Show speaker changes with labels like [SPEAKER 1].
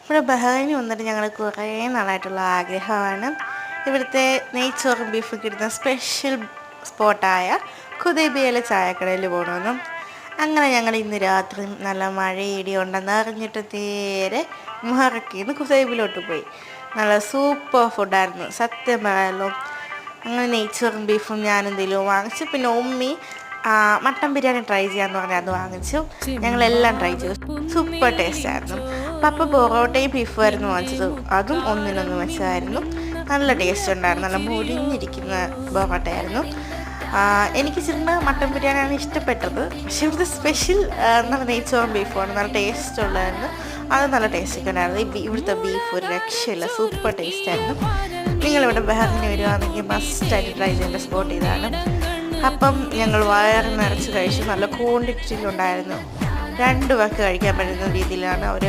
[SPEAKER 1] ഇവിടെ ബഹ്റൈനിൽ വന്നിട്ട് ഞങ്ങൾ കുറേ നാളായിട്ടുള്ള ആഗ്രഹമാണ് ഇവിടുത്തെ നെയ്ച്ചോറും ബീഫും കിട്ടുന്ന സ്പെഷ്യൽ സ്പോട്ടായ ഖുദൈബിയയിലെ ചായക്കടയിൽ പോകണമെന്നും. അങ്ങനെ ഞങ്ങൾ ഇന്ന് രാത്രി നല്ല മഴയിടി ഉണ്ടെന്ന് അറിഞ്ഞിട്ട് നേരെ മുഹറക്കിൽ നിന്ന് ഖുദൈബിലോട്ട് പോയി. നല്ല സൂപ്പർ ഫുഡായിരുന്നു സത്യം പറയാമല്ലോ. അങ്ങനെ നെയ്ച്ചോറും ബീഫും ഞാനെന്തെങ്കിലും വാങ്ങിച്ചു. പിന്നെ ഉമ്മി മട്ടൻ ബിരിയാണി ട്രൈ ചെയ്യാമെന്ന് പറഞ്ഞാൽ അത് വാങ്ങിച്ചു. ഞങ്ങളെല്ലാം ട്രൈ ചെയ്തു. സൂപ്പർ ടേസ്റ്റ് ആയിരുന്നു. പപ്പ പൊറോട്ടയും ബീഫും ആയിരുന്നു വാങ്ങിച്ചത്. അതും ഒന്നിനൊന്ന് വെച്ചായിരുന്നു. നല്ല ടേസ്റ്റ് ഉണ്ടായിരുന്നു. നല്ല മുരിഞ്ഞിരിക്കുന്ന പൊറോട്ടയായിരുന്നു. എനിക്ക് ചെന്ന് മട്ടൻ ബിരിയാണിയാണ് ഇഷ്ടപ്പെട്ടത്. പക്ഷേ ഇവിടുത്തെ സ്പെഷ്യൽ നല്ല നെയ്ച്ചോറും ബീഫുമാണ്. നല്ല ടേസ്റ്റ് ഉള്ളതായിരുന്നു. അത് നല്ല ടേസ്റ്റൊക്കെ ഉണ്ടായിരുന്നു. ഇവിടുത്തെ ബീഫ് ഒരു രക്ഷയില്ല, സൂപ്പർ ടേസ്റ്റായിരുന്നു. നിങ്ങളിവിടെ ബഹറിന് വരുവാണെങ്കിൽ മസ്റ്റായിട്ട് ട്രൈ ചെയ്യേണ്ട സ്പോട്ട് ഇതാണ്. അപ്പം ഞങ്ങൾ വയറ് നിറച്ച് കഴിച്ചു. നല്ല ക്വാണ്ടിറ്റിയിലുണ്ടായിരുന്നു. 2 പേർക്ക് കഴിക്കാൻ പറ്റുന്ന രീതിയിലാണ് അവർ